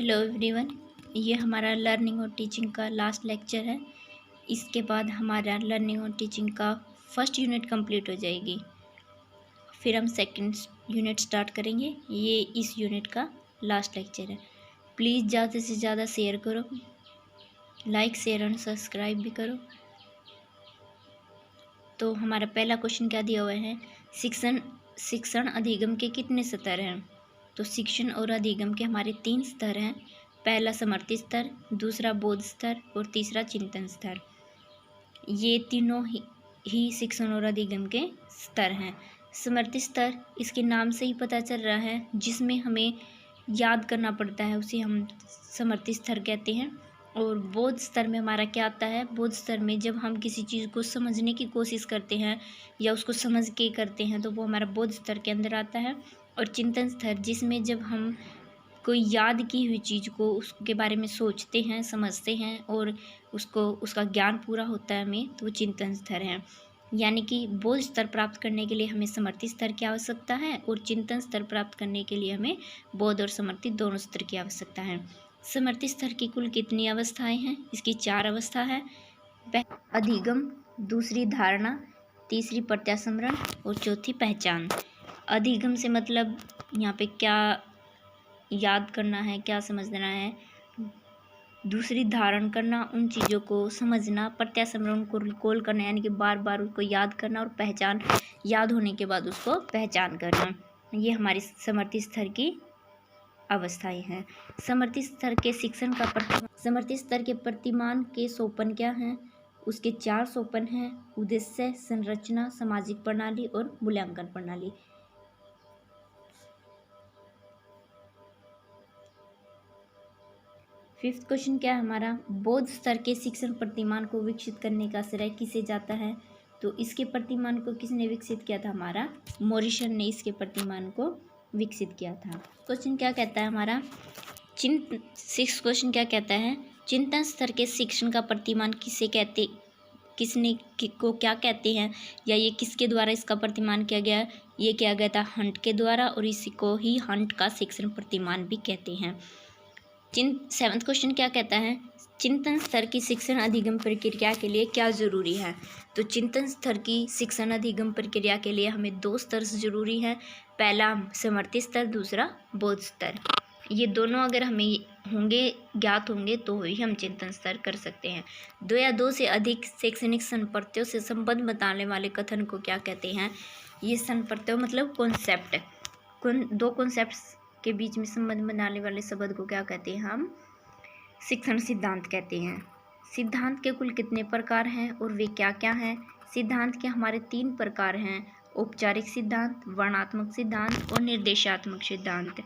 Hello everyone, ये हमारा learning और टीचिंग का लास्ट लेक्चर है। इसके बाद हमारा लर्निंग और टीचिंग का फर्स्ट यूनिट कंप्लीट हो जाएगी। फिर हम सेकंड यूनिट स्टार्ट करेंगे। ये इस यूनिट का लास्ट लेक्चर है। प्लीज़ ज़्यादा से ज़्यादा शेयर करो, लाइक शेयर और सब्सक्राइब भी करो। तो हमारा पहला क्वेश्चन क्या दिया हुआ है, शिक्षण अधिगम के कितने स्तर हैं। तो शिक्षण और अधिगम के हमारे 3 स्तर हैं। पहला समर्थी स्तर, दूसरा बोध स्तर और तीसरा चिंतन स्तर। ये तीनों ही शिक्षण और अधिगम के स्तर हैं। समर्थी स्तर इसके नाम से ही पता चल रहा है, जिसमें हमें याद करना पड़ता है, उसे हम समर्थी स्तर कहते हैं। और बोध स्तर में हमारा क्या आता है, बोध स्तर में जब हम किसी चीज़ को समझने की कोशिश करते हैं या उसको समझ के करते हैं तो वो हमारा बोध स्तर के अंदर आता है। और चिंतन स्तर जिसमें जब हम कोई याद की हुई चीज़ को उसके बारे में सोचते हैं, समझते हैं और उसका ज्ञान पूरा होता है हमें, तो वो चिंतन स्तर है। यानी कि बोध स्तर प्राप्त करने के लिए हमें समर्थी स्तर की आवश्यकता है और चिंतन स्तर प्राप्त करने के लिए हमें बोध और समर्थी दोनों स्तर की आवश्यकता है। समर्थी स्तर की कुल कितनी अवस्थाएं हैं, इसकी 4 अवस्था है। अधिगम, दूसरी धारणा, तीसरी प्रत्यास्मरण और चौथी पहचान। अधिगम से मतलब यहाँ पे क्या याद करना है, क्या समझना है। दूसरी धारण करना, उन चीज़ों को समझना। प्रत्यास्मरण को रिकॉल करना यानी कि बार बार उसको याद करना। और पहचान, याद होने के बाद उसको पहचान करना। ये हमारी समर्थी स्तर की अवस्थाएं हैं। समर्थी स्तर के शिक्षण का समर्थी स्तर के प्रतिमान के सोपान क्या हैं, उसके 4 सोपान हैं। उद्देश्य, संरचना, सामाजिक प्रणाली और मूल्यांकन प्रणाली। फिफ्थ क्वेश्चन क्या है हमारा, बोध स्तर के शिक्षण प्रतिमान को विकसित करने का श्रेय किसे जाता है। तो इसके प्रतिमान को किसने विकसित किया था, हमारा मॉरिसन ने इसके प्रतिमान को विकसित किया था। क्वेश्चन क्या कहता है हमारा, सिक्स क्वेश्चन क्या कहता है, चिंतन स्तर के शिक्षण का प्रतिमान को क्या कहते हैं, या ये किसके द्वारा इसका प्रतिमान किया गया। ये किया गया था हंट के द्वारा, और इसी को ही हंट का शिक्षण प्रतिमान भी कहते हैं। सेवंथ क्वेश्चन क्या कहता है, चिंतन स्तर की शिक्षण अधिगम प्रक्रिया के लिए क्या जरूरी है। तो चिंतन स्तर की शिक्षण अधिगम प्रक्रिया के लिए हमें 2 स्तर जरूरी है। पहला समर्थी स्तर, दूसरा बोध स्तर। ये दोनों अगर हमें ज्ञात होंगे तो ही हम चिंतन स्तर कर सकते हैं। 2 या 2 से अधिक शैक्षणिक संप्रत्यों से संबंध बताने वाले कथन को क्या कहते हैं। ये संप्रत्यों मतलब कॉन्सेप्ट, 2 कॉन्सेप्ट्स के बीच में संबंध बनाने वाले शब्द को क्या कहते हैं, हम शिक्षण सिद्धांत कहते हैं। सिद्धांत के कुल कितने प्रकार हैं और वे क्या क्या हैं। सिद्धांत के हमारे 3 प्रकार हैं, औपचारिक सिद्धांत, वर्णनात्मक सिद्धांत और निर्देशात्मक सिद्धांत।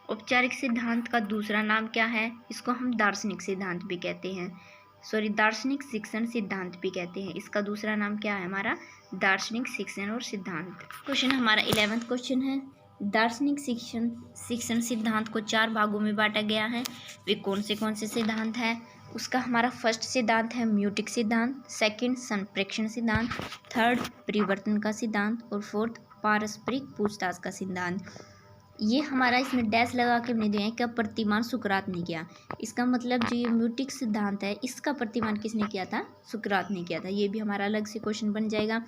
औपचारिक सिद्धांत का दूसरा नाम क्या है, इसको हम दार्शनिक सिद्धांत भी कहते हैं, दार्शनिक शिक्षण सिद्धांत भी कहते हैं। इसका दूसरा नाम क्या है, हमारा दार्शनिक शिक्षण और सिद्धांत। क्वेश्चन हमारा 11वां क्वेश्चन है, दार्शनिक शिक्षण सिद्धांत को 4 भागों में बांटा गया है। वे कौन से सिद्धांत हैं। उसका हमारा फर्स्ट सिद्धांत है म्यूटिक सिद्धांत, सेकंड संप्रेक्षण सिद्धांत, थर्ड परिवर्तन का सिद्धांत और फोर्थ पारस्परिक पूछताछ का सिद्धांत। ये हमारा इसमें डैश लगा के हमने दिया है कि प्रतिमान सुकरात ने किया। इसका मतलब जो ये म्यूटिक सिद्धांत है, इसका प्रतिमान किसने किया था, सुकरात ने किया था। ये भी हमारा अलग से क्वेश्चन बन जाएगा।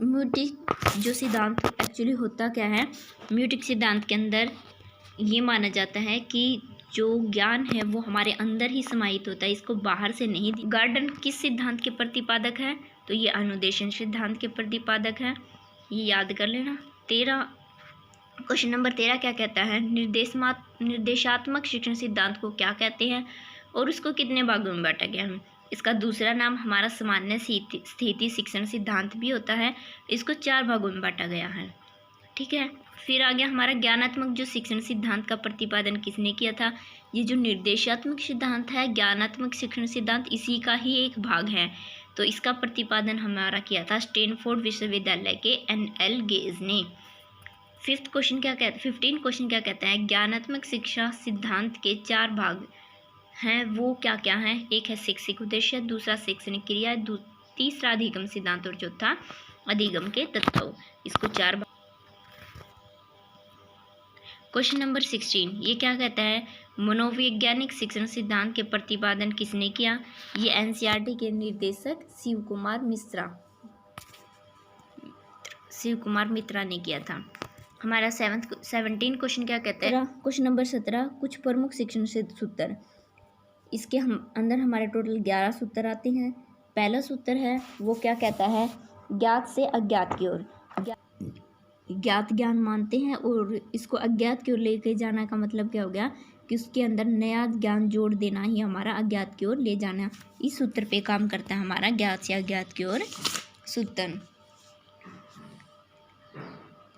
म्यूटिक जो सिद्धांत एक्चुअली होता क्या है, म्यूटिक सिद्धांत के अंदर ये माना जाता है कि जो ज्ञान है वो हमारे अंदर ही समाहित होता है, इसको बाहर से नहीं। गार्डन किस सिद्धांत के प्रतिपादक है, तो ये अनुदेशन सिद्धांत के प्रतिपादक है, ये याद कर लेना। क्वेश्चन नंबर 13 क्या कहता है, निर्देशात्मक शिक्षण सिद्धांत को क्या कहते हैं और उसको कितने भागों में बांटा गया है। इसका दूसरा नाम हमारा सामान्य स्थिति शिक्षण सिद्धांत भी होता है। इसको 4 भागों में बांटा गया है, ठीक है। फिर आ गया हमारा ज्ञानात्मक जो शिक्षण सिद्धांत का प्रतिपादन किसने किया था। ये जो निर्देशात्मक सिद्धांत है, ज्ञानात्मक शिक्षण सिद्धांत, इसी का ही एक भाग है। तो इसका प्रतिपादन हमारा किया था स्टैनफोर्ड विश्वविद्यालय के NL गेज ने। 15 क्वेश्चन क्या कहता है, ज्ञानात्मक शिक्षा सिद्धांत के 4 भाग हैं, वो क्या क्या हैं। एक है शैक्षिक उद्देश्य, दूसरा शैक्षणिक क्रिया, तीसरा अधिगम सिद्धांत और चौथा अधिगम के तत्व। इसको 4 क्वेश्चन नंबर 16 ये क्या कहता है, मनोवैज्ञानिक शिक्षण सिद्धांत के प्रतिपादन किसने किया? ये एनसीईआरटी के निर्देशक शिव कुमार मित्रा ने किया था। हमारा 17 क्वेश्चन क्या कहता है, क्वेश्चन नंबर 17 कुछ प्रमुख शिक्षण सूत्र। इसके अंदर हमारे टोटल 11 सूत्र आते हैं। पहला सूत्र है वो क्या कहता है, ज्ञात से अज्ञात की ओर। ज्ञात ज्ञान मानते हैं और इसको अज्ञात की ओर लेके जाना का मतलब क्या हो गया कि उसके अंदर नया ज्ञान जोड़ देना ही हमारा अज्ञात की ओर ले जाना। इस सूत्र पे काम करता है हमारा ज्ञात से अज्ञात की ओर सूत्र।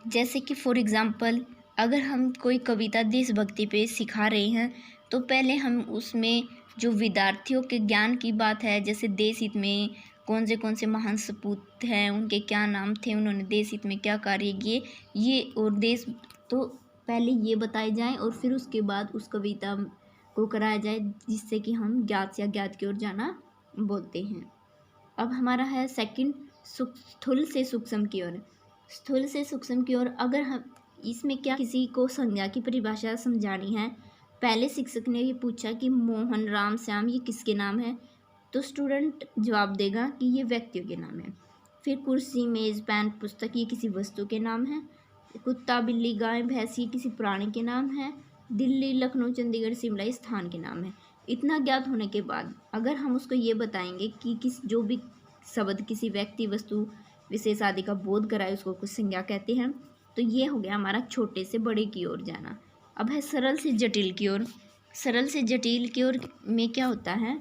जैसे कि फॉर एग्जाम्पल अगर हम कोई कविता देशभक्ति पे सिखा रहे हैं तो पहले हम उसमें जो विद्यार्थियों के ज्ञान की बात है, जैसे देश हित में कौन से महान सपूत हैं, उनके क्या नाम थे, उन्होंने देश हित में क्या कार्य किए, ये और देश, तो पहले ये बताए जाएं और फिर उसके बाद उस कविता को कराया जाए, जिससे कि हम ज्ञात से अज्ञात की ओर जाना बोलते हैं। अब हमारा है सेकंड, स्थूल से सूक्ष्म की ओर। स्थूल से सूक्ष्म की ओर अगर हम इसमें क्या किसी को संज्ञा की परिभाषा समझानी है, पहले शिक्षक ने ये पूछा कि मोहन, राम, श्याम ये किसके नाम है, तो स्टूडेंट जवाब देगा कि ये व्यक्तियों के नाम है। फिर कुर्सी, मेज़, पेन, पुस्तक ये किसी वस्तु के नाम है। कुत्ता, बिल्ली, गाय, भैंस ये किसी प्राणी के नाम है। दिल्ली, लखनऊ, चंडीगढ़, शिमला स्थान के नाम है। इतना ज्ञात होने के बाद अगर हम उसको ये बताएंगे कि जो भी शब्द किसी व्यक्ति, वस्तु, विशेष आदि का बोध कराए उसको कुछ संज्ञा कहते हैं। तो ये हो गया हमारा छोटे से बड़े की ओर जाना। अब है सरल से जटिल की ओर। सरल से जटिल की ओर में क्या होता है,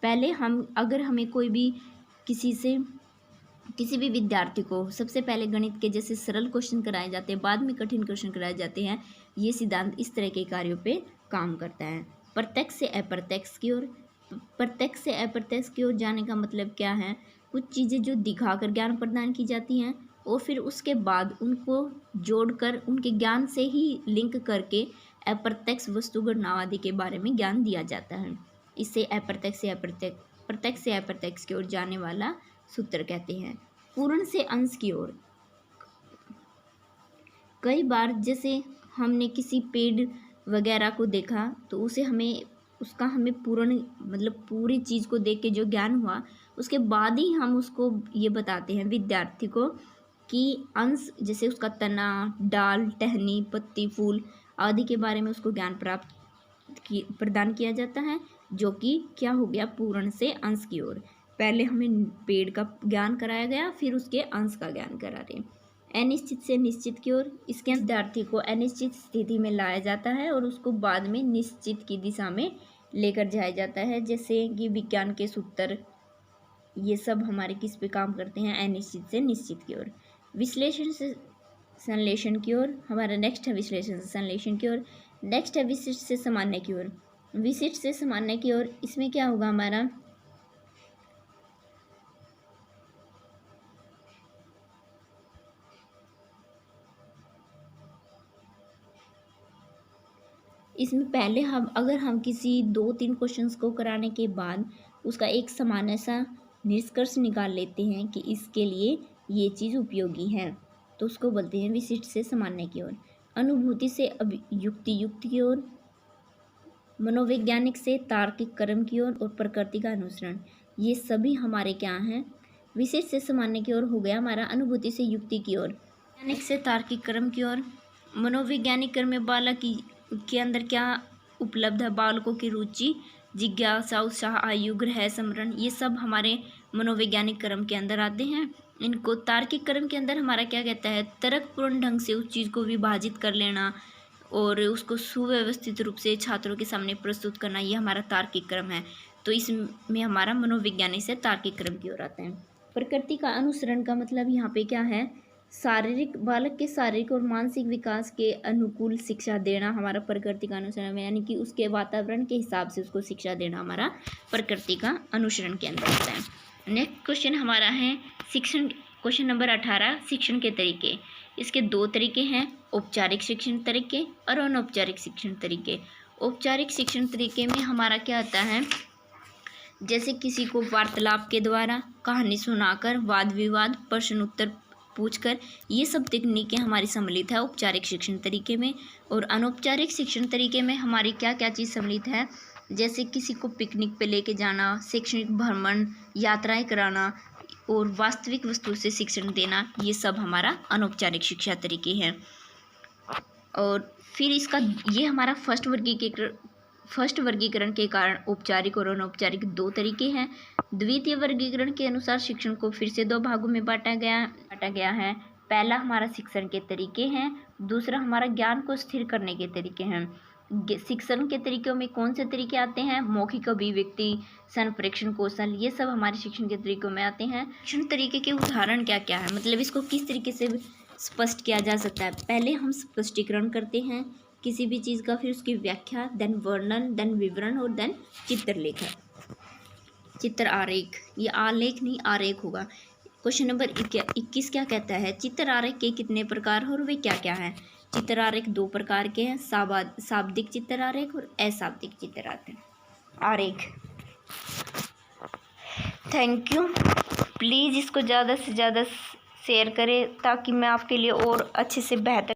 पहले अगर हमें कोई भी किसी भी विद्यार्थी को सबसे पहले गणित के जैसे सरल क्वेश्चन कराए जाते हैं, बाद में कठिन क्वेश्चन कराए जाते हैं। ये सिद्धांत इस तरह के कार्यों पे काम करता है। प्रत्यक्ष से अप्रत्यक्ष की ओर। प्रत्यक्ष से अप्रत्यक्ष की ओर जाने का मतलब क्या है, कुछ चीज़ें जो दिखाकर ज्ञान प्रदान की जाती हैं और फिर उसके बाद उनको जोड़कर उनके ज्ञान से ही लिंक करके अप्रत्यक्ष वस्तु घटना आदि के बारे में ज्ञान दिया जाता है। इसे प्रत्यक्ष से अप्रत्यक्ष की ओर जाने वाला सूत्र कहते हैं। पूर्ण से अंश की ओर। कई बार जैसे हमने किसी पेड़ वगैरह को देखा तो उसका हमें पूर्ण मतलब पूरी चीज़ को देख के जो ज्ञान हुआ, उसके बाद ही हम उसको ये बताते हैं विद्यार्थी को कि अंश, जैसे उसका तना, डाल, टहनी, पत्ती, फूल आदि के बारे में उसको ज्ञान प्रदान किया जाता है, जो कि क्या हो गया, पूर्ण से अंश की ओर। पहले हमें पेड़ का ज्ञान कराया गया, फिर उसके अंश का ज्ञान करा रहे हैं। अनिश्चित से निश्चित की ओर। इसके विद्यार्थी को अनिश्चित स्थिति में लाया जाता है और उसको बाद में निश्चित की दिशा में लेकर जाया जाता है। जैसे कि विज्ञान के सूत्र, ये सब हमारे किस पे काम करते हैं, अनिश्चित से निश्चित की ओर। विश्लेषण से संश्लेषण की ओर। हमारा नेक्स्ट है विश्लेषण से संश्लेषण की ओर। नेक्स्ट है विशिष्ट से सामान्य की ओर। विशिष्ट से सामान्य की ओर, इसमें क्या होगा हमारा, इसमें पहले अगर हम किसी 2-3 क्वेश्चंस को कराने के बाद उसका एक सामान्य सा निष्कर्ष निकाल लेते हैं कि इसके लिए ये चीज़ उपयोगी है, तो उसको बोलते हैं विशिष्ट से सामान्य की ओर। अनुभूति से युक्ति की ओर। मनोवैज्ञानिक से तार्किक क्रम की ओर और प्रकृति का अनुसरण, ये सभी हमारे क्या हैं, विशिष्ट से सामान्य की ओर हो गया हमारा। अनुभूति से युक्ति की ओर, वैज्ञानिक से तार्किक क्रम की ओर। मनोवैज्ञानिक क्रम में बालक के अंदर क्या उपलब्ध है, बालकों की रुचि, जिज्ञासा, उत्साह, आयु, ग्रह, स्मरण, ये सब हमारे मनोवैज्ञानिक क्रम के अंदर आते हैं। इनको तार्किक क्रम के अंदर हमारा क्या कहता है, तर्कपूर्ण ढंग से उस चीज़ को विभाजित कर लेना और उसको सुव्यवस्थित रूप से छात्रों के सामने प्रस्तुत करना, ये हमारा तार्किक क्रम है। तो इसमें हमारा मनोवैज्ञानिक से तार्किक क्रम की ओर आता है। प्रकृति का अनुसरण का मतलब यहाँ पे क्या है, बालक के शारीरिक और मानसिक विकास के अनुकूल शिक्षा देना हमारा प्रकृति का अनुसरण है, यानी कि उसके वातावरण के हिसाब से उसको शिक्षा देना हमारा प्रकृति का अनुसरण के अंदर आता है। नेक्स्ट क्वेश्चन हमारा है शिक्षण, क्वेश्चन नंबर 18, शिक्षण के तरीके। इसके 2 तरीके हैं, औपचारिक शिक्षण तरीके और अनौपचारिक शिक्षण तरीके। औपचारिक शिक्षण तरीके में हमारा क्या आता है, जैसे किसी को वार्तालाप के द्वारा, कहानी सुनाकर, वाद विवाद, प्रश्न उत्तर पूछकर ये सब तकनीकें हमारी सम्मिलित है औपचारिक शिक्षण तरीके में। और अनौपचारिक शिक्षण तरीके में हमारी क्या क्या चीज़ सम्मिलित है, जैसे किसी को पिकनिक पे लेके जाना, शैक्षणिक भ्रमण, यात्राएं कराना और वास्तविक वस्तु से शिक्षण देना, ये सब हमारा अनौपचारिक शिक्षा तरीके हैं। और फिर इसका ये हमारा फर्स्ट वर्गीकरण के कारण औपचारिक और अनौपचारिक दो तरीके हैं। द्वितीय वर्गीकरण के अनुसार शिक्षण को फिर से दो भागों में बांटा गया है। पहला हमारा शिक्षण के तरीके हैं, दूसरा हमारा ज्ञान को स्थिर करने के तरीके हैं। शिक्षण के तरीकों में कौन से तरीके आते हैं, मौखिक अभिव्यक्ति, संप्रेषण कौशल, ये सब हमारे शिक्षण के तरीकों में आते हैं। शिक्षण तरीके के उदाहरण क्या क्या है, मतलब इसको किस तरीके से स्पष्ट किया जा सकता है। पहले हम स्पष्टीकरण करते हैं किसी भी चीज़ का, फिर उसकी व्याख्या, देन वर्णन, देन विवरण और देन चित्रलेख। चित्र आरेख, ये आलेख नहीं आरेख होगा। क्वेश्चन नंबर 21 क्या कहता है, चित्र आरेख के कितने प्रकार हैं और वे क्या क्या हैं। चित्र आरेख दो प्रकार के हैं, शाब्दिक चित्र आरेख और अशाब्दिक चित्र आरेख। Thank you. प्लीज़ इसको ज़्यादा से ज़्यादा शेयर करें ताकि मैं आपके लिए और अच्छे से बेहतर